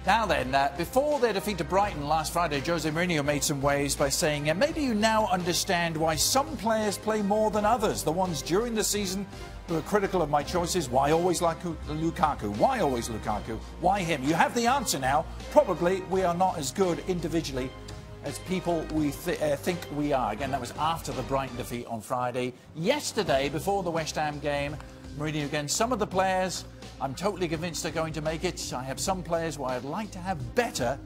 Now then, before their defeat to Brighton last Friday, Jose Mourinho made some waves by saying, maybe you now understand why some players play more than others. The ones during the season who are critical of my choices. Why always like Lukaku? Why always Lukaku? Why him? You have the answer now. Probably we are not as good individually as people we think we are. Again, that was after the Brighton defeat on Friday. Yesterday, before the West Ham game, Mourinho again, some of the players I'm totally convinced they're going to make it. I have some players who I'd like to have better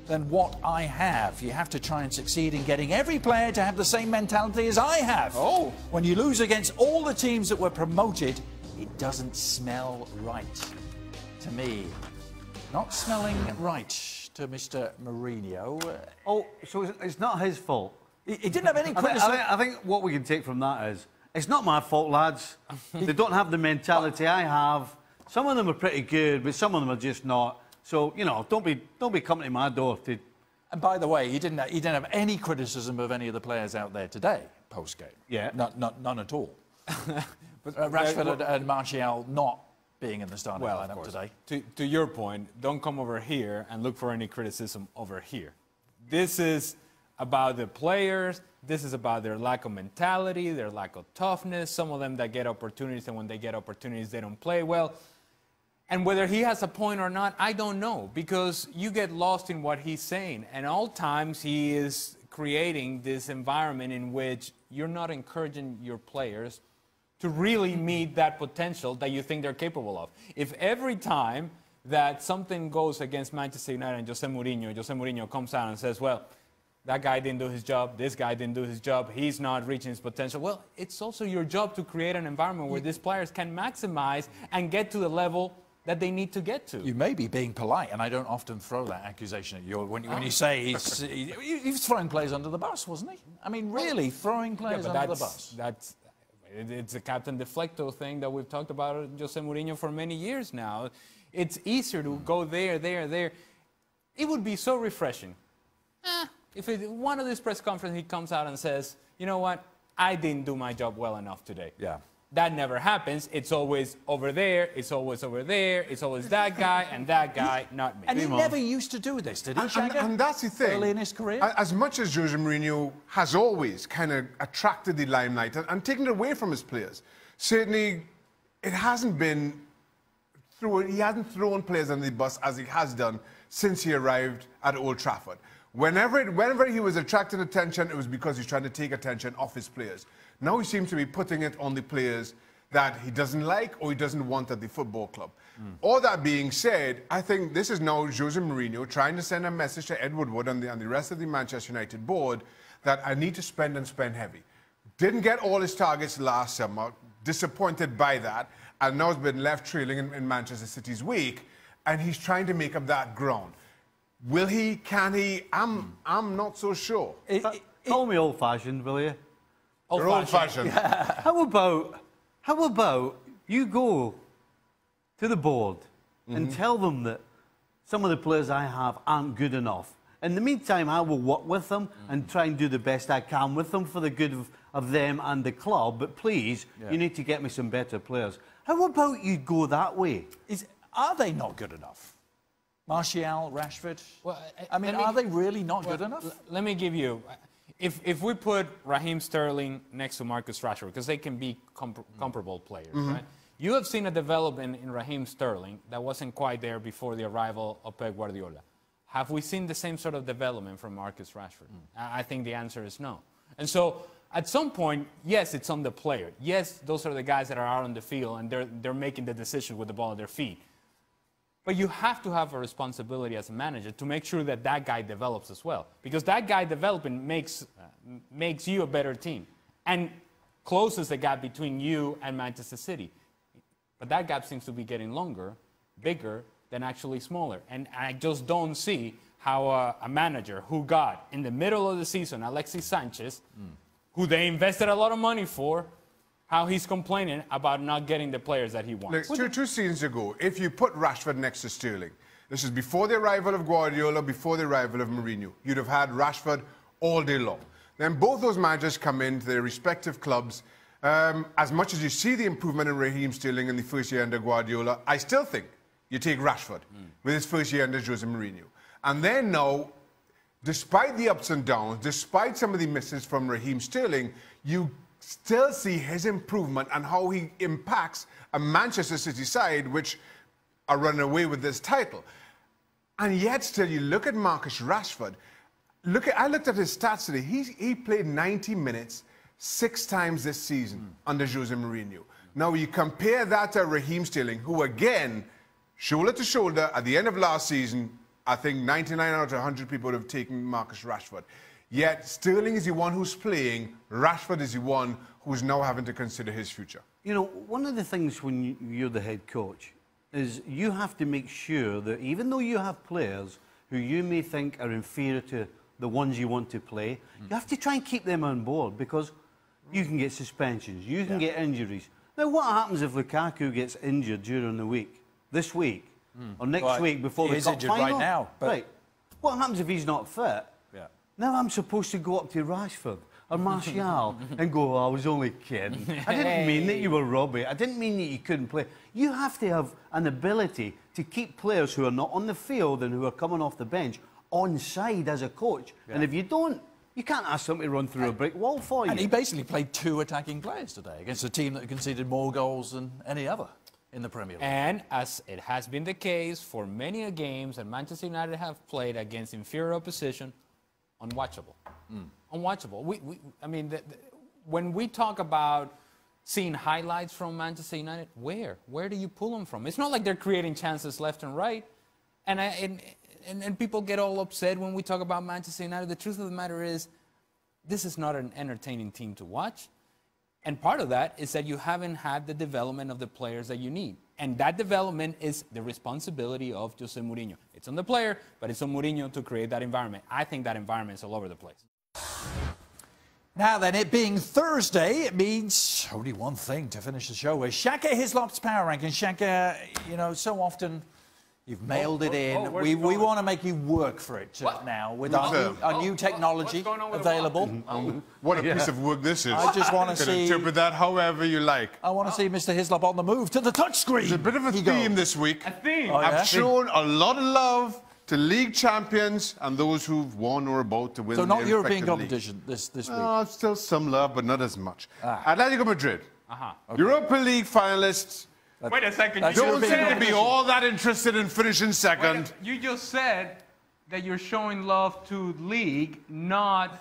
than what I have. You have to try and succeed in getting every player to have the same mentality as I have. Oh. When you lose against all the teams that were promoted, it doesn't smell right to me. Not smelling right to Mr. Mourinho. Oh, so it's not his fault? He didn't have any criticism. I think what we can take from that is, it's not my fault, lads. They don't have the mentality I have. Some of them are pretty good, but some of them are just not. So, you know, don't be coming to my door to... And by the way, he didn't have any criticism of any of the players out there today, post-game. Yeah. None at all. But Rashford and Martial not being in the starting lineup today. To your point, don't come over here and look for any criticism over here. This is about the players. This is about their lack of mentality, their lack of toughness. Some of them that get opportunities, and when they get opportunities, they don't play well. And whether he has a point or not, I don't know, because you get lost in what he's saying. And all times he is creating this environment in which you're not encouraging your players to really meet that potential that you think they're capable of. If every time that something goes against Manchester United and Jose Mourinho comes out and says, well, that guy didn't do his job, this guy didn't do his job, he's not reaching his potential. Well, it's also your job to create an environment where these players can maximize and get to the level that they need to get to. You may be being polite, and I don't often throw that accusation at you when you say he's throwing players under the bus, wasn't he? I mean, really, throwing players under the bus. It's a Captain Deflecto thing that we've talked about Jose Mourinho for many years now. It's easier to go there. It would be so refreshing. If one of these press conferences he comes out and says, you know what, I didn't do my job well enough today. Yeah. That never happens. It's always over there. It's always over there. It's always that guy and that guy, not me. And he never used to do this, did he, Shagger? And that's the thing. Early in his career? As much as Jose Mourinho has always kind of attracted the limelight and taken it away from his players, certainly it hasn't been he hasn't thrown players under the bus as he has done since he arrived at Old Trafford. Whenever he was attracting attention, it was because he's trying to take attention off his players. Now he seems to be putting it on the players that he doesn't like or he doesn't want at the football club. All that being said, I think this is now Jose Mourinho trying to send a message to Ed Woodward and the rest of the Manchester United board that I need to spend and spend heavy. Didn't get all his targets last summer, disappointed by that, and now has been left trailing in Manchester City's wake, and he's trying to make up that ground. Will he? Can he? I'm not so sure. Call me old-fashioned, will you? Old-fashioned. How about you go to the board and tell them that some of the players I have aren't good enough. In the meantime, I will work with them and try and do the best I can with them for the good of them and the club. But please, you need to get me some better players. How about you go that way? Are they not good enough? Martial, Rashford? Well, I mean, are they really not good enough? Let me give you... If we put Raheem Sterling next to Marcus Rashford, because they can be comparable players, right? You have seen a development in Raheem Sterling that wasn't quite there before the arrival of Pep Guardiola. Have we seen the same sort of development from Marcus Rashford? I think the answer is no. And so, at some point, yes, it's on the player. Yes, those are the guys that are out on the field and they're making the decision with the ball at their feet. But you have to have a responsibility as a manager to make sure that that guy develops as well. Because that guy developing makes you a better team and closes the gap between you and Manchester City. But that gap seems to be getting longer, bigger, than actually smaller. And I just don't see how a manager who got, in the middle of the season, Alexis Sanchez, who they invested a lot of money for, how he's complaining about not getting the players that he wants. Look, two seasons ago, if you put Rashford next to Sterling, this is before the arrival of Guardiola, before the arrival of Mourinho, you'd have had Rashford all day long. Then both those managers come into their respective clubs. As much as you see the improvement in Raheem Sterling in the first year under Guardiola, I still think you take Rashford with his first year under Jose Mourinho. And then now, despite the ups and downs, despite some of the misses from Raheem Sterling, you still see his improvement and how he impacts a Manchester City side which are running away with this title. And yet still you look at Marcus Rashford, I looked at his stats today. He played 90 minutes 6 times this season under Jose Mourinho. Now you compare that to Raheem Sterling, who again, shoulder to shoulder, at the end of last season, I think 99 out of 100 people would have taken Marcus Rashford. Yet Sterling is the one who's playing, Rashford is the one who's now having to consider his future. You know, one of the things when you're the head coach is you have to make sure that even though you have players who you may think are inferior to the ones you want to play, you have to try and keep them on board, because you can get suspensions, you can get injuries. Now, what happens if Lukaku gets injured during the week, this week, or next week before the cup final? Right now. But... Right. What happens if he's not fit? Yeah. Now I'm supposed to go up to Rashford or Martial and go, oh, I was only kidding. I didn't mean that you were Robbie. I didn't mean that you couldn't play. You have to have an ability to keep players who are not on the field and who are coming off the bench on side as a coach. And if you don't, you can't ask them to run through a brick wall for you. And he basically played 2 attacking players today against a team that conceded more goals than any other in the Premier League. And as it has been the case for many a games that Manchester United have played against inferior opposition, unwatchable. Unwatchable. I mean, when we talk about seeing highlights from Manchester United, where do you pull them from? It's not like they're creating chances left and right. And people get all upset when we talk about Manchester United. The truth of the matter is, this is not an entertaining team to watch. And part of that is that you haven't had the development of the players that you need. And that development is the responsibility of Jose Mourinho. It's on the player, but it's on Mourinho to create that environment. I think that environment is all over the place. Now then, it being Thursday, it means only one thing to finish the show with. Shaka Hislop's Power Ranking. Shaka, you know, so often you've mailed it in. We want to make you work for it now with our new technology available. What a piece of work this is. I just want to see... interpret that however you like. I want to see Mr. Hislop on the move to the touchscreen. There's a bit of a theme this week. A theme? Oh, yeah? I've shown a lot of love to league champions and those who've won or about to win. So not European respective competition this week? Still some love, but not as much. Atletico Madrid. Okay. Europa League finalists. Wait a second. That's You Don't just seem said, to be all that interested in finishing second. you just said that you're showing love to league, not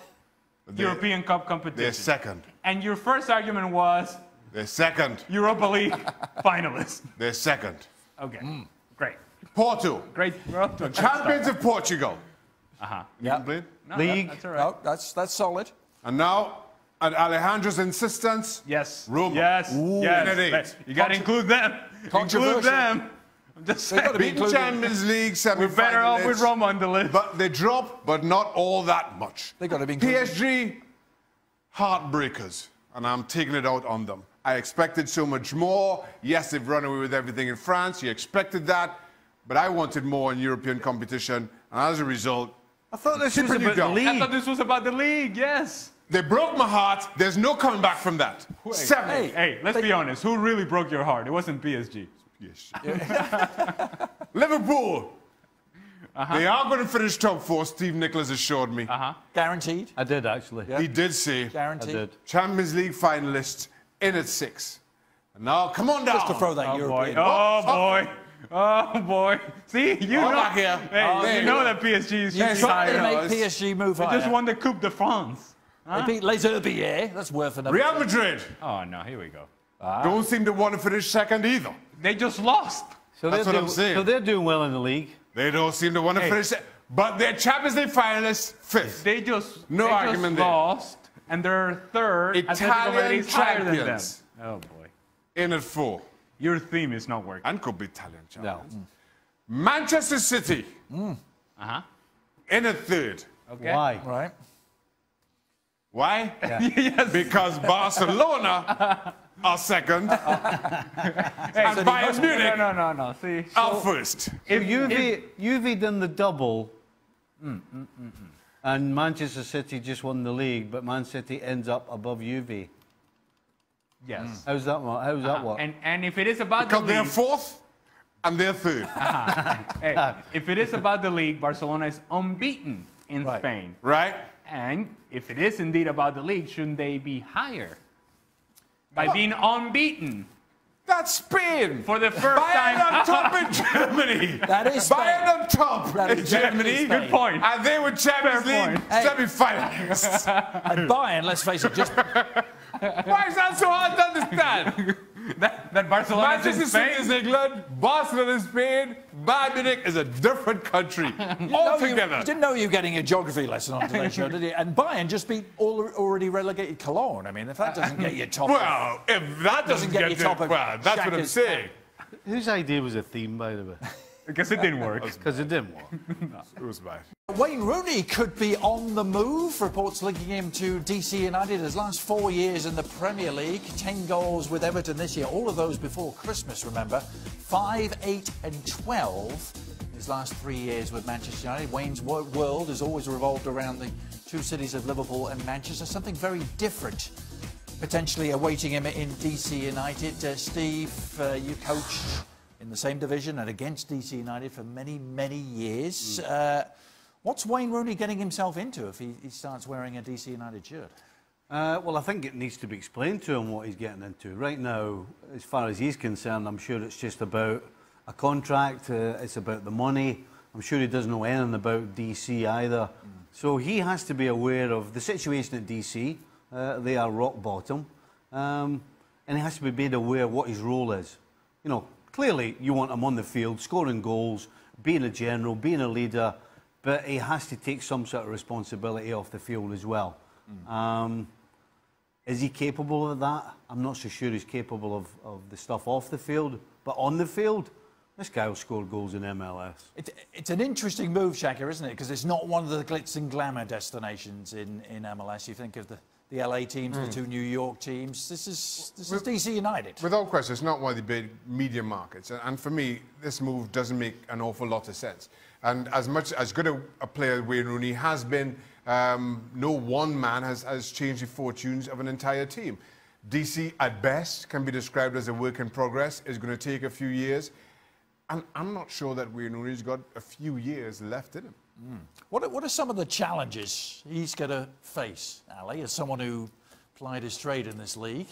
European Cup competition. They're second. And your first argument was They're second. Europa League finalists. They're second. Okay, great. Porto. Great. We're off to a good Champions of Portugal. Yeah. No, League. That's all right. No, that's solid. And now, at Alejandro's insistence, Yes. Roma. Yes. Yes. Yes. You got to include them. Controversial. Include them. I'm just They've got to saying. be beaten Champions League semi-finalists. We're better off with Roma on the list. But they drop, but not all that much. They've got to be included. PSG, heartbreakers, and I'm taking it out on them. I expected so much more. Yes, they've run away with everything in France. You expected that. But I wanted more in European competition. And as a result, I thought this was Tipping you about the down. league. I thought this was about the league, yes. they broke my heart. There's no coming back from that. Seven. Hey, let's be honest. Who really broke your heart? It wasn't PSG. Yes. Liverpool. They are going to finish top 4, Steve Nicholas assured me. Guaranteed. I did, actually. He did say. I Guaranteed. did. Champions League finalists in at 6. And now, come on down. Just to throw that Oh, boy. European. Oh, boy. Oh, boy. See, you know. back here. Hey, you know that PSG is You just thought they higher. make PSG move They higher. just won the Coupe de France. They beat Les Herbiers. That's worth another. Real Madrid Oh, no, here we go. don't seem to want to finish second either. They just lost. So That's they're what I'm saying. So they're doing well in the league. They don't seem to want to finish second. But they're Champions League finalists, 5th. They just, No they argument just there. lost, and they're third. Atletico Italian Madrid is higher than them. champions. Oh, boy. In at 4. Your theme is not working. And could be Italian champions. No. Manchester City. In at 3rd. Okay. Why? Right. Why? Yes. Because Barcelona are second. And Bayern Munich No. See, are first. If Juve done the double, and Manchester City just won the league, but Man City ends up above Juve. yes. How's that work? How's that work? And if it is about Because the they're league, 4th And they're third. Hey, if it is about the league, Barcelona is unbeaten in Spain. Right? And if it is indeed about the league, shouldn't they be higher? By being unbeaten. That's Spain. For the first time. Bayern on top in Germany. That is Spain. Bayern on top That in is Germany. Good point. And they were Champions Fair League point. semi-finalists. And Bayern, let's face it, just Why is that so hard to understand? that Barcelona is Manchester in City Spain? is England, Barcelona is Spain, Bayern Munich is a different country altogether. You didn't know you were getting a geography lesson on today's show, did you? And Bayern just beat already relegated Cologne. I mean, if that doesn't get you top, Well, if that doesn't get get you you, top of well, that's what I'm Shaka's- saying. Whose idea was a theme, by the way? Because it didn't work. Because it didn't work. It was bad. Wayne Rooney could be on the move. Reports linking him to DC United. His last 4 years in the Premier League, 10 goals with Everton this year. All of those before Christmas, remember. 5, 8 and 12. His last 3 years with Manchester United. Wayne's world has always revolved around the two cities of Liverpool and Manchester. Something very different potentially awaiting him in DC United. Steve, you coached in the same division and against DC United for many, many years. What's Wayne Rooney getting himself into if he starts wearing a DC United shirt? Well, I think it needs to be explained to him what he's getting into. Right now, as far as he's concerned, I'm sure it's just about a contract, it's about the money. I'm sure he doesn't know anything about DC either. So he has to be aware of the situation at DC. They are rock bottom. And he has to be made aware of what his role is. You know, clearly you want him on the field, scoring goals, being a general, being a leader, but he has to take some sort of responsibility off the field as well. Is he capable of that? I'm not so sure he's capable of the stuff off the field, but on the field, this guy will score goals in MLS. It's an interesting move, Shaka, isn't it? Because it's not one of the glitz and glamour destinations in MLS. You think of the LA teams, the two New York teams. This is DC United. Without question, it's not one of the big media markets. And for me, this move doesn't make an awful lot of sense. And as good a player Wayne Rooney has been, no one man has changed the fortunes of an entire team. DC, at best, can be described as a work in progress. It's going to take a few years. And I'm not sure that Wayne Rooney's got a few years left in him. What are some of the challenges he's going to face, Ali, as someone who plied his trade in this league?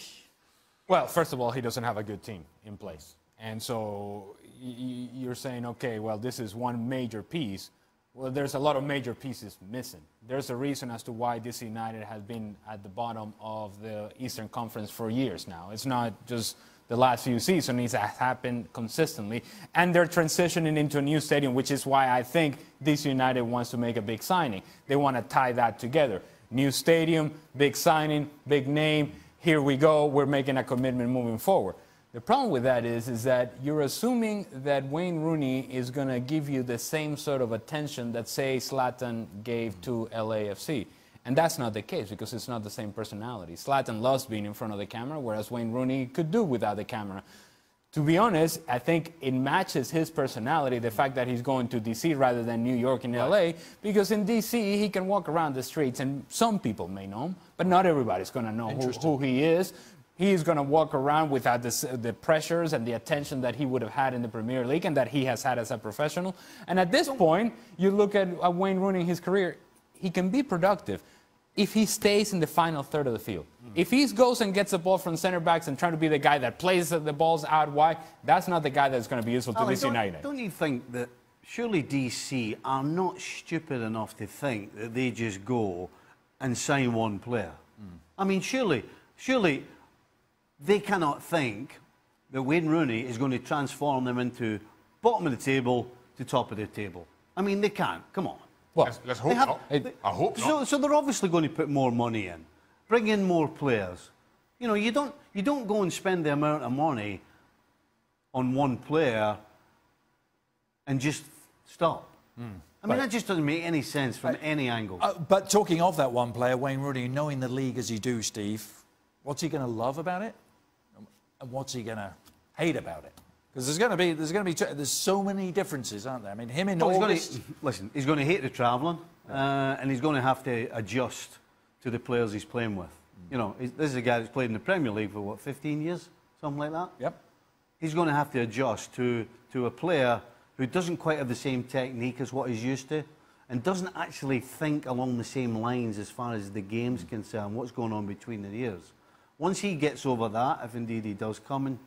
Well, first of all, he doesn't have a good team in place. And so you're saying, okay, well, this is one major piece. Well, there's a lot of major pieces missing. There's a reason as to why DC United has been at the bottom of the Eastern Conference for years now. It's not just the last few seasons. It has happened consistently. And they're transitioning into a new stadium, which is why I think DC United wants to make a big signing. They want to tie that together. New stadium, big signing, big name. Here we go. We're making a commitment moving forward. The problem with that is that you're assuming that Wayne Rooney is going to give you the same sort of attention that, say, Zlatan gave to LAFC. And that's not the case because it's not the same personality. Zlatan loves being in front of the camera, whereas Wayne Rooney could do without the camera. To be honest, I think it matches his personality, the fact that he's going to D.C. rather than New York and L.A., because in D.C. he can walk around the streets, and some people may know him, but not everybody's going to know who he is. He is going to walk around without the pressures and the attention that he would have had in the Premier League and that he has had as a professional. And at this point, you look at Wayne Rooney in his career, he can be productive if he stays in the final third of the field. If he goes and gets the ball from center backs and trying to be the guy that plays the balls out wide, that's not the guy that's going to be useful to DC United. Don't you think that surely DC are not stupid enough to think that they just go and sign one player? I mean, surely they cannot think that Wayne Rooney is going to transform them into bottom of the table to top of the table. I mean, they can't. Come on. Well, let's hope not. I hope not. So they're obviously going to put more money in, bring in more players. You know, you don't go and spend the amount of money on one player and just stop. I mean, that just doesn't make any sense from any angle. But talking of that one player, Wayne Rooney, knowing the league as you do, Steve, what's he going to love about it, and what's he going to hate about it? Because there's so many differences, aren't there? I mean, him in August... He's going to hate the travelling, and he's going to have to adjust to the players he's playing with. You know, this is a guy that's played in the Premier League for, what, 15 years? Something like that? Yep. he's going to have to adjust to a player who doesn't quite have the same technique as what he's used to and doesn't actually think along the same lines as far as the game's concerned, what's going on between the ears. Once he gets over that, if indeed he does come in,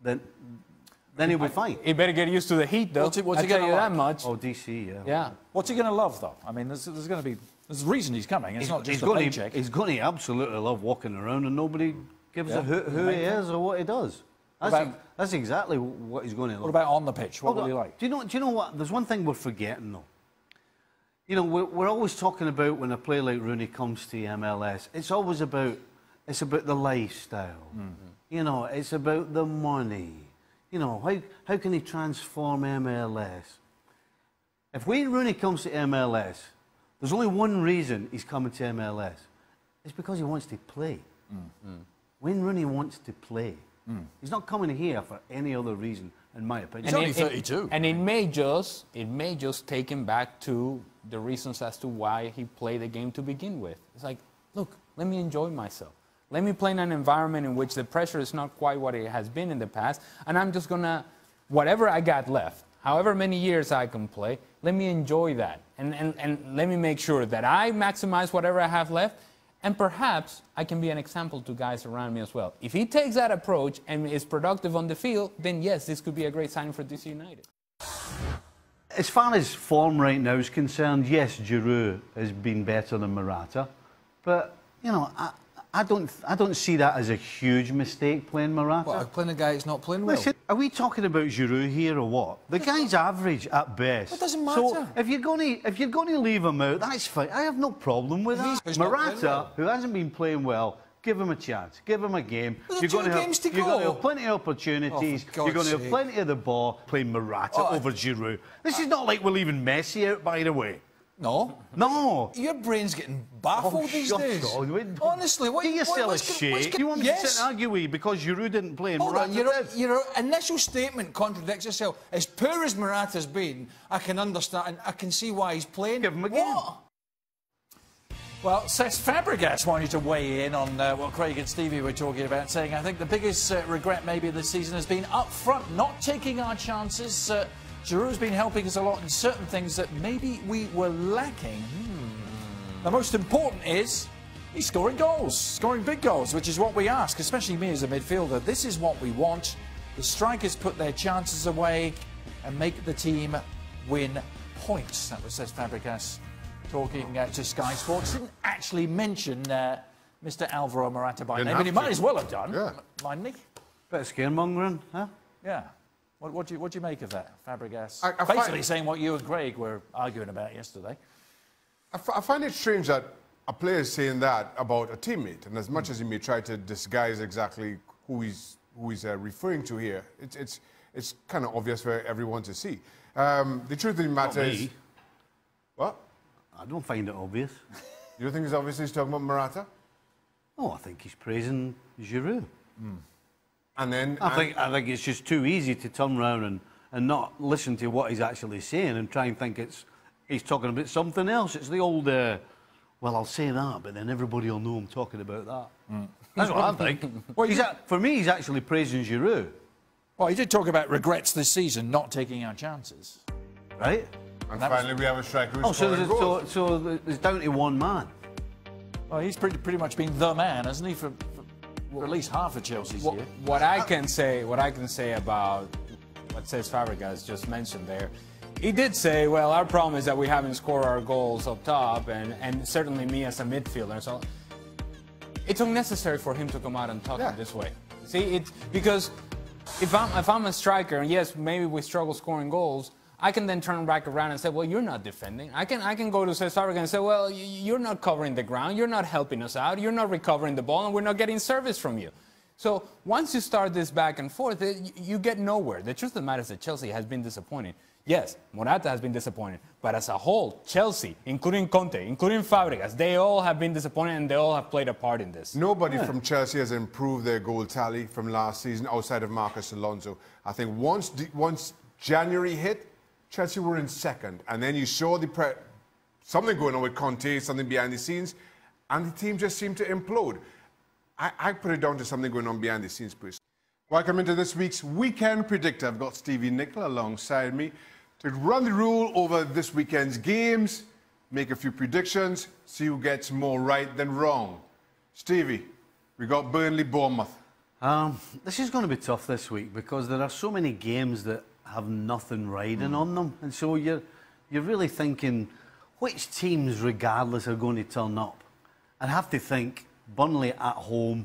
then he'll be fine. He better get used to the heat, though. What's he I'll tell gonna you like? that much. Oh, DC, yeah. Yeah. What's he going to love, though? I mean, there's going to be... There's a reason he's coming. It's not just a paycheck. He's going to absolutely love walking around and nobody gives a who he is or what he does. That's exactly what he's going to love. What about on the pitch? What will he like? Do you know what? There's one thing we're forgetting, though. You know, we're always talking about when a player like Rooney comes to MLS, it's always about the lifestyle. You know, it's about the money. You know, how can he transform MLS? If Wayne Rooney comes to MLS, there's only one reason he's coming to MLS. It's because he wants to play. Wayne Rooney wants to play. He's not coming here for any other reason, in my opinion. He's only 32. And it may just take him back to the reasons as to why he played the game to begin with. It's like, look, let me enjoy myself. Let me play in an environment in which the pressure is not quite what it has been in the past, and I'm just gonna, whatever I got left, however many years I can play, let me enjoy that. And let me make sure that I maximize whatever I have left, and perhaps I can be an example to guys around me as well. If he takes that approach and is productive on the field, then yes, this could be a great signing for DC United. As far as form right now is concerned, yes, Giroud has been better than Morata, but, you know, I don't see that as a huge mistake playing Morata. Well, playing a guy who's not playing well. Listen, are we talking about Giroud here or what? The guy's average at best. It doesn't matter. So if you're going to leave him out, that's fine. I have no problem with that. He's not playing Morata, well. who hasn't been playing well, give him a chance. Give him a game. There's two games to You're going to go. have plenty of opportunities. Oh, for you're going to God's have plenty of the ball playing Morata over Giroud. This is not like we're leaving Messi out, by the way. No. No. Your brain's getting baffled these shut days. on. Honestly, what... Give yourself a shake. You want me to sit and argue with you because Giroud didn't play and Hold Morata on, did? your initial statement contradicts itself. As poor as Morata's been, I can understand, I can see why he's playing. Give him a game. What? Well, Cesc Fabregas wanted to weigh in on what Craig and Stevie were talking about, saying, I think the biggest regret maybe this season has been up front, not taking our chances. Giroud's been helping us a lot in certain things that maybe we were lacking. The most important is he's scoring goals, scoring big goals, which is what we ask, especially me as a midfielder. This is what we want. The strikers put their chances away and make the team win points. That was Cesc Fabregas talking to Sky Sports. Didn't actually mention Mr. Alvaro Morata by name, but he might as well have done, mightn't he? Bit of scaremongering, huh? Yeah. What do you make of that, Fabregas? I Basically saying what you and Craig were arguing about yesterday. I find it strange that a player is saying that about a teammate, and as much as he may try to disguise exactly who he's referring to here, it's kind of obvious for everyone to see. The truth of the matter is... What? I don't find it obvious. You don't think it's obvious he's talking about Morata? Oh, I think he's praising Giroud. And then... I think it's just too easy to turn around and not listen to what he's actually saying and try and think he's talking about something else. It's the old, well, I'll say that, but then everybody will know I'm talking about that. That's what I think. Well, for me, he's actually praising Giroud. Well, he did talk about regrets this season, not taking our chances. Right? And finally, we have a striker who's scoring goals. So it's down to one man. Well, he's pretty much been the man, hasn't he, for at least half of Chelsea's year? What I can say about what Cesc Fabregas just mentioned there, he did say, well, our problem is that we haven't scored our goals up top, and certainly me as a midfielder. So it's unnecessary for him to come out and talk in this way. See, it's because if I'm a striker, and yes, maybe we struggle scoring goals, I can then turn back around and say, well, you're not defending. I can go to Cesc Fabregas and say, well, you're not covering the ground, you're not helping us out, you're not recovering the ball, and we're not getting service from you. So once you start this back and forth, you get nowhere. The truth of the matter is that Chelsea has been disappointing. Yes, Morata has been disappointing, but as a whole, Chelsea, including Conte, including Fabregas, they all have been disappointing and they all have played a part in this. Nobody from Chelsea has improved their goal tally from last season outside of Marcus Alonso. I think once January hit, Chelsea were in second, and then you saw something going on with Conte, something behind the scenes, and the team just seemed to implode. I put it down to something going on behind the scenes, Bruce. Welcome into this week's Weekend Predictor. I've got Stevie Nicol alongside me to run the rule over this weekend's games, make a few predictions, see who gets more right than wrong. Stevie, we got Burnley-Bournemouth. This is going to be tough this week because there are so many games that have nothing riding on them, and so you're really thinking which teams, regardless, are going to turn up. I'd have to think Burnley at home.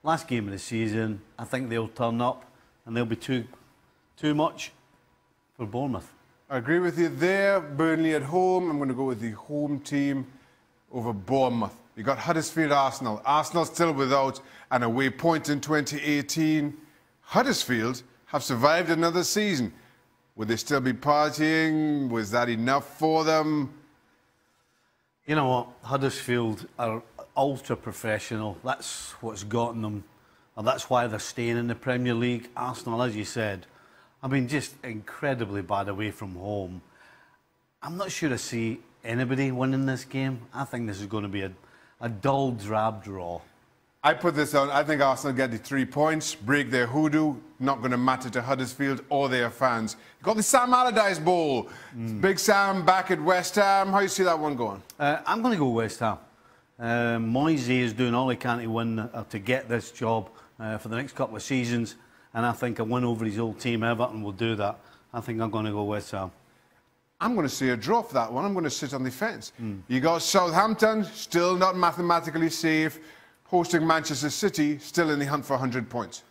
Last game of the season, I think they'll turn up and they'll be too much for Bournemouth. I agree with you there. Burnley at home. I'm going to go with the home team over Bournemouth. You got Huddersfield, Arsenal. Arsenal still without an away point in 2018. Huddersfield have survived another season. Would they still be partying? Was that enough for them? You know what? Huddersfield are ultra professional. That's what's gotten them, and that's why they're staying in the Premier League. Arsenal, as you said, I mean, just incredibly bad away from home. I'm not sure I see anybody winning this game. I think this is going to be a dull, drab draw. I put this on. I think Arsenal get the 3 points, break their hoodoo. Not going to matter to Huddersfield or their fans. You got the Sam Allardyce Bowl. Big Sam back at West Ham. How do you see that one going? I'm going to go West Ham. Moyes is doing all he can to win, to get this job for the next couple of seasons, and I think a win over his old team Everton will do that. I think I'm going to go West Ham. I'm going to see a draw for that one. I'm going to sit on the fence. You got Southampton, still not mathematically safe, hosting Manchester City, still in the hunt for 100 points.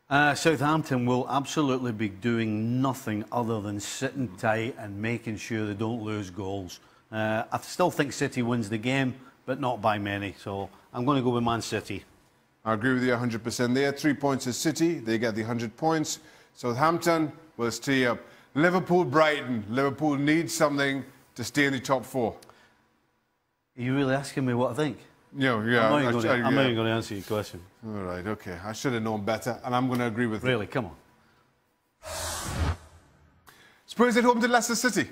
Southampton will absolutely be doing nothing other than sitting tight and making sure they don't lose goals. I still think City wins the game, but not by many. So I'm going to go with Man City. I agree with you 100% there. 3 points to City. They get the 100 points. Southampton will stay up. Liverpool-Brighton. Liverpool needs something to stay in the top 4. Are you really asking me what I think? Yeah, yeah. I'm not even going to answer your question. All right, okay. I should have known better, and I'm going to agree with you. Really, come on. Spurs at home to Leicester City.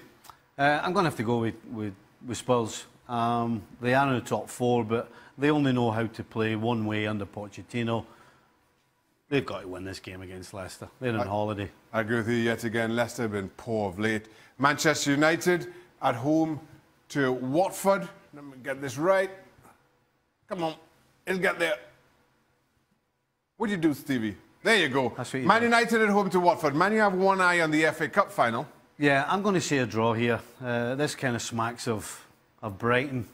I'm going to have to go with Spurs. They are in the top 4, but they only know how to play one way under Pochettino. They've got to win this game against Leicester. They're on holiday. I agree with you yet again. Leicester have been poor of late. Manchester United at home to Watford. Let me get this right. Come on, it'll get there. What do you do, Stevie? There you go. Man United at home to Watford. Man, you have one eye on the FA Cup final. Yeah, I'm going to say a draw here. This kind of smacks of Brighton.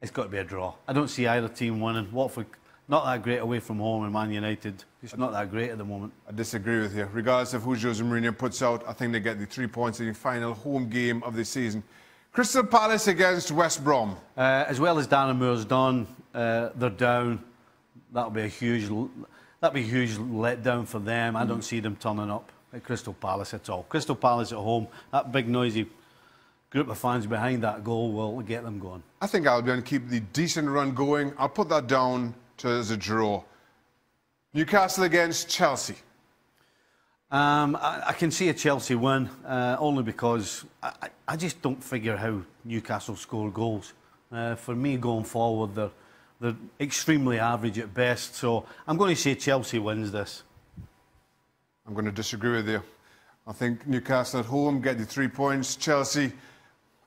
It's got to be a draw. I don't see either team winning. Watford, not that great away from home, and Man United, it's not that great at the moment. I disagree with you. Regardless of who Jose Mourinho puts out, I think they get the 3 points in the final home game of the season. Crystal Palace against West Brom. As well as Darren Moore's done, they're down. That'll be a huge letdown for them. I don't see them turning up at Crystal Palace at all. Crystal Palace at home, that big noisy group of fans behind that goal will get them going. I think Albion keep the decent run going. I'll put that down as a draw. Newcastle against Chelsea. I can see a Chelsea win, only because I just don't figure how Newcastle score goals. For me, going forward, they're extremely average at best. So I'm going to say Chelsea wins this. I'm going to disagree with you. I think Newcastle at home get the 3 points. Chelsea,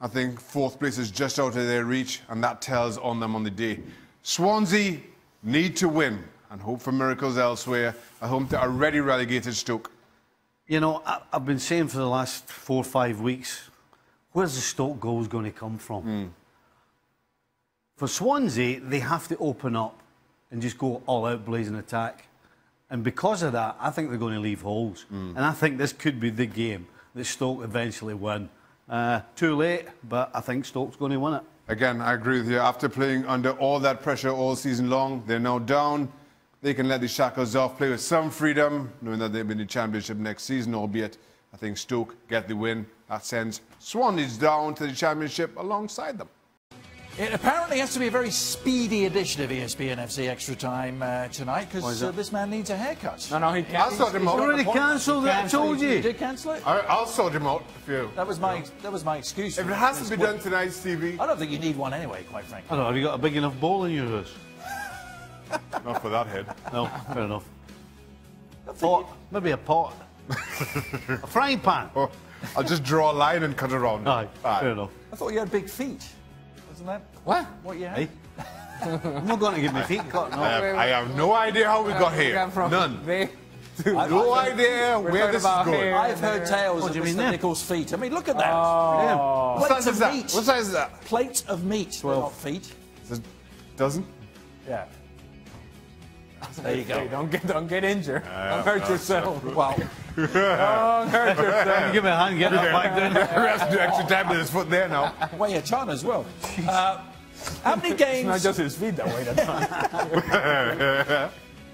I think 4th place is just out of their reach, and that tells on them on the day. Swansea need to win and hope for miracles elsewhere. I hope to already relegated Stoke. You know, I've been saying for the last 4 or 5 weeks, where's the Stoke goals going to come from? For Swansea, they have to open up and just go all out blazing attack. And because of that, I think they're going to leave holes. And I think this could be the game that Stoke eventually win. Too late, but I think Stoke's going to win it. Again, I agree with you. After playing under all that pressure all season long, they're now down. They can let the shackles off, play with some freedom, knowing that they'll be in the Championship next season, albeit I think Stoke get the win. That sends Swansea down to the Championship alongside them. It apparently has to be a very speedy edition of ESPN FC Extra Time tonight, because this man needs a haircut. No, he can't. I'll sort him out. Already cancelled it, I told you. You did cancel it? I'll sort him out for you. That was my excuse. If it has to be done tonight, Stevie. I don't think you need one anyway, quite frankly. I don't know, have you got a big enough bowl in yours? Not for that head. No, fair enough. Pot, maybe a pot. A frying pan. Oh, I'll just draw a line and cut around it. Aye, fair enough. I thought you had big feet. Wasn't that What you had? Hey? I'm not going to get my feet cut, no. I have no idea how we got here. None. No idea where this is going. I've heard tales What of do you mean Mr. then? Nichols' feet. I mean, look at that. Oh. What Plates size of is that? meat. What size is that? Plate of meat, not feet. Is it dozen? Yeah. There you go. Hey, don't get injured. Don't hurt yourself. Well, Don't hurt yourself. Give me a hand, get that back down there. We have to do extra time with his foot there now. well, yeah, Chan as well. How many games? Not just his feet that way. That's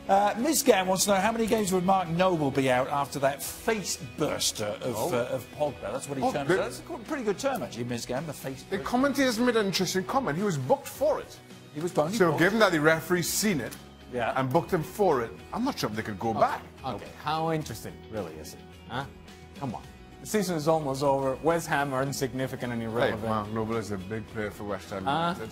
fine. Ms. Gann wants to know how many games would Mark Noble be out after that face burster of Pogba? That's what he terms it. That's a pretty good term, actually, Ms. Gann, the face The burster. commentators made an interesting comment. He was booked for it. He was only So booked. given that the referee's seen it Yeah. and booked him for it, I'm not sure if they could go back. Okay, how interesting really is it? Huh? Come on. The season is almost over. West Ham are insignificant and Hey, irrelevant. Mark Noble is a big player for West Ham United.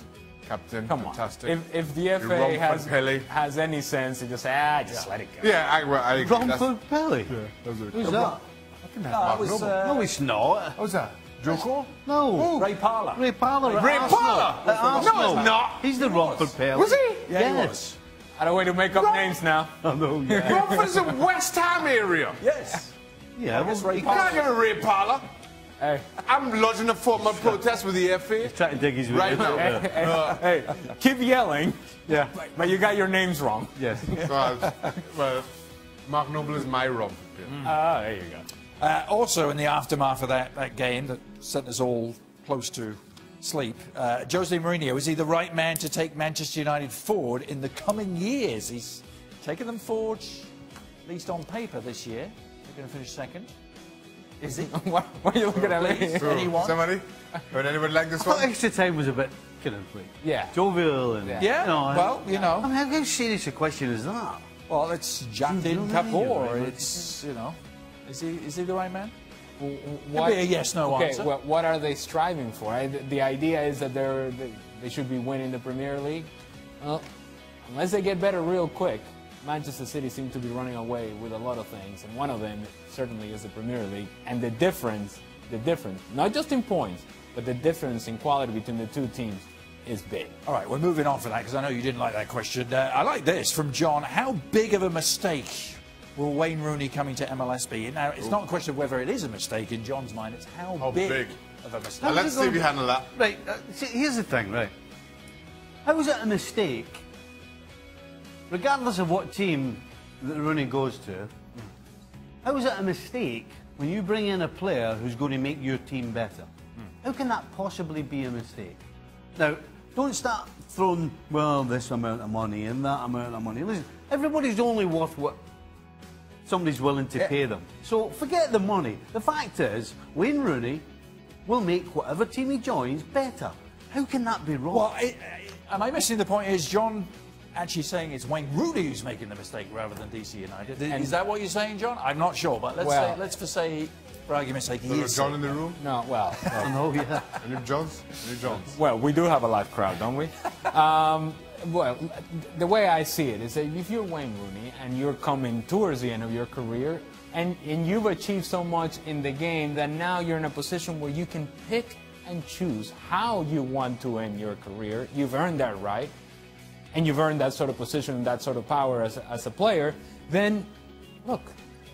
Captain, Come on. fantastic. If the FA Romford Pelly. has any sense, they just say, just let it go. Yeah, I agree. Romford Pelly? Who's that? No, it was No, it's not. Who's that? Joko? No. Ray Parlour. Ray Parlour at Ray Arsenal. Parlour? At Arsenal. No, it's not. He's the Romford Pelly. Was he? Yeah, he Yes. was. I don't way to make up names now. I know, yeah. Romford is a West Ham area. Yes. Yeah, well, Ray You can't get a Ray Parlour. Hey, I'm lodging a formal protest with the FA. trying to dig his way Right out now. there. hey, keep yelling. Yeah. But you got your names wrong. Yes. Well, Mark Noble is my Romford player. Ah, there you go. Also, in the aftermath of that game that sent us all close to sleep, Jose Mourinho, is he the right man to take Manchester United forward in the coming years? He's taken them forward, at least on paper this year. They're going to finish second. Is he? Why are you looking at me? So, Anyone? Somebody? Would anybody like this I thought one? extra time was a bit kind of like Yeah. jovial and Yeah, well, you know. I mean, how serious a question is that? Well, it's Jandin Mourinho, Kapoor. right? It's, you know, is he the right man? What, be a yes/no okay, answer. What are they striving for? The idea is that they should be winning the Premier League. Well, unless they get better real quick, Manchester City seems to be running away with a lot of things, and one of them certainly is the Premier League. And the difference, not just in points, but the difference in quality between the two teams is big. All right, we're moving on for that because I know you didn't like that question. I like this from John. How big of a mistake will Wayne Rooney coming to MLS be? Now, it's not a question of whether it is a mistake in John's mind, it's how big of a mistake. Now, let's see if you handle that. Right, see, here's the thing, right? How is it a mistake, regardless of what team that Rooney goes to, how is it a mistake when you bring in a player who's going to make your team better? How can that possibly be a mistake? Now, don't start throwing, well, this amount of money and that amount of money. Listen, everybody's only worth what somebody's willing to pay them. So forget the money. The fact is, Wayne Rooney will make whatever team he joins better. How can that be wrong? Well, am I missing the point? Is John actually saying it's Wayne Rooney who's making the mistake rather than DC United? Is that what you're saying, John? I'm not sure, but let's say, for argument's sake, he is. John in the room? No, well, Oh, yeah. Any Johns? Any Johns? well, we do have a live crowd, don't we? Well, the way I see it is that if you're Wayne Rooney and you're coming towards the end of your career and you've achieved so much in the game that now you're in a position where you can pick and choose how you want to end your career, you've earned that right, and you've earned that sort of position and that sort of power as a player, then, look,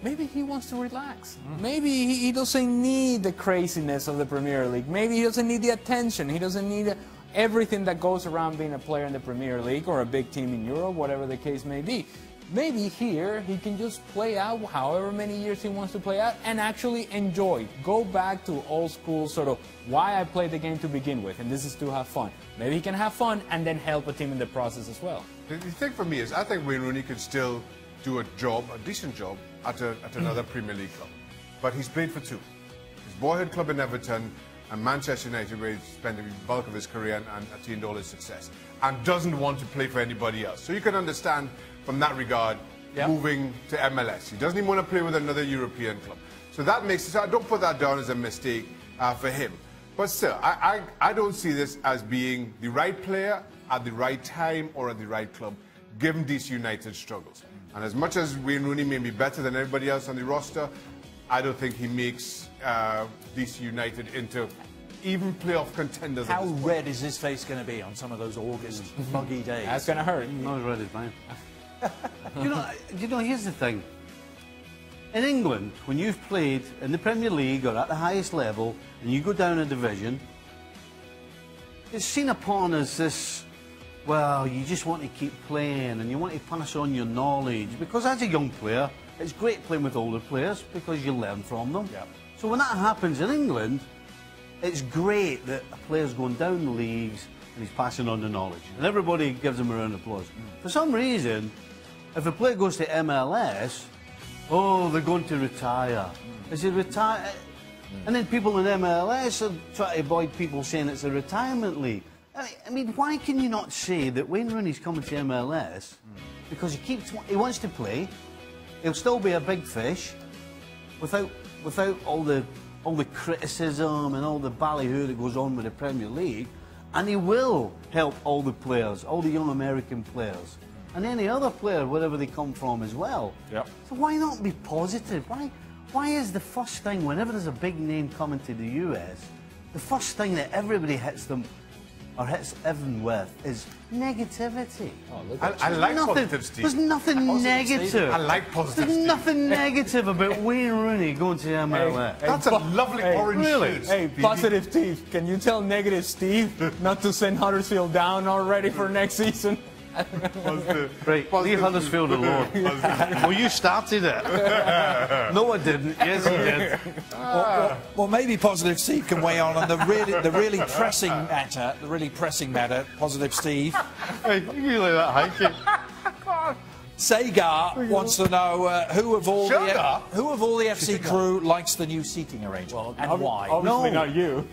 maybe he wants to relax. Maybe he doesn't need the craziness of the Premier League. Maybe he doesn't need the attention. He doesn't need everything that goes around being a player in the Premier League or a big team in Europe, whatever the case may be. Maybe here he can just play out however many years he wants to play out and actually enjoy. Go back to old school sort of why I played the game to begin with, and this is to have fun. Maybe he can have fun and then help a team in the process as well. The thing for me is, I think Wayne Rooney could still do a decent job at another Premier League club. But he's played for two. His boyhood club in Everton and Manchester United, where he spent the bulk of his career and attained all his success, and doesn't want to play for anybody else. So you can understand from that regard moving to MLS. He doesn't even want to play with another European club. So that makes it, so I don't put that down as a mistake for him. But still, I don't see this as being the right player at the right time or at the right club, given DC United's struggles. And as much as Wayne Rooney may be better than everybody else on the roster, I don't think he makes DC United into even playoff contenders. How red is his face going to be on some of those August muggy days? That's going to hurt. Not as red as mine. you know, here's the thing. In England, when you've played in the Premier League or at the highest level, and you go down a division, it's seen upon as this, well, you just want to keep playing and you want to pass on your knowledge. Because as a young player, it's great playing with older players because you learn from them. Yep. So when that happens in England, it's great that a player's going down the leagues and he's passing on the knowledge. And everybody gives him a round of applause. For some reason, if a player goes to MLS, oh, they're going to retire. Is he retire? And then people in MLS are trying to avoid people saying it's a retirement league. I mean, why can you not say that Wayne Rooney's coming to MLS because he wants to play, he'll still be a big fish without all the criticism and all the ballyhoo that goes on with the Premier League, and he will help all the players, all the young American players, and any other player, wherever they come from as well. Yep. So why not be positive? Why is the first thing, whenever there's a big name coming to the US, the first thing that everybody hits them or hits everyone with is negativity? I like positive, Steve. There's nothing negative. I like positive, There's Steve. nothing negative about Wayne Rooney going to MLS. That's a lovely orange shirt. Hey, Stevie. positive Steve, can you tell negative Steve not to send Huddersfield down already for next season? Right, leave Huddersfield alone. Well, you started it. No, I didn't. Yes, I did. Well, maybe Positive Steve can weigh on the really pressing matter. Positive Steve. Hey, you like that hiking? Sagar wants to know who of all the Sugar? FC crew likes the new seating arrangement and why. Obviously not you.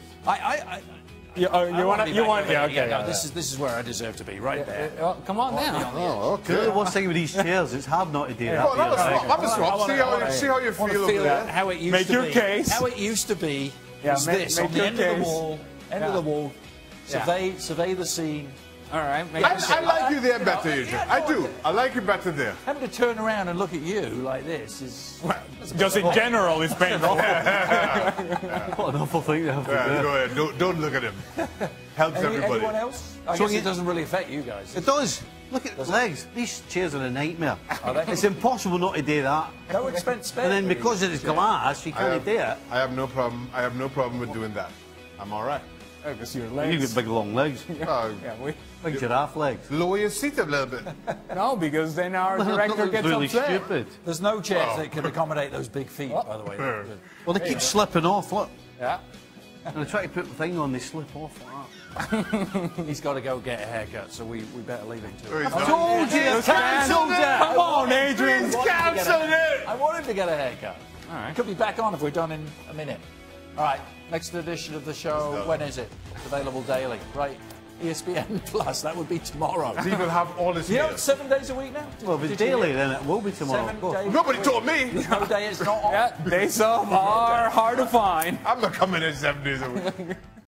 You want? Yeah, okay. No, this is where I deserve to be, right there. Come on now. Oh, The okay. worst thing with these chairs, it's hard not to do that. Well, have a swap. See how you feel over there. How it used Make to your be. case. How it used to be Yeah, was make this on the your end of the case. wall. End of the wall. Survey the scene. All right. I like you there better, Adrian. I do. I like you better there. Having to turn around and look at you like this is. Just in general, it's painful. What an awful thing to have to do. Go ahead. Don't look at him. Helps everybody. Anyone else? I guess it doesn't really affect you guys. It does. Look at the legs. These chairs are a nightmare. Are they? It's impossible not to do that. No expense spared. And then because it's glass, you can't do it. I have no problem. I have no problem with doing that. I'm all right. Because your You've legs. got big long legs. Oh, Big giraffe legs. lower your seat a little bit. No, because then our director gets really upset. stupid. There's no chairs that can accommodate those big feet, by the way. Well, they keep slipping off, look. Yeah. And I try to put the thing on, they slip off like that. He's got to go get a haircut, so we better leave him to it. He's not- Told you, cancelled it! Come on, Adrian. Cancel it! I want him to get a haircut. All right. Could be back on if we're done in a minute. All right. Next edition of the show. When is it? It's available daily, right? ESPN Plus. That would be tomorrow. He will have all his You know, hair. it's 7 days a week now. Well, if it's Did you daily, hear? then it will be tomorrow. 7 of course. days. Nobody told me. No day it's not on. Yeah, days off are hard to find. I'm not coming in 7 days a week.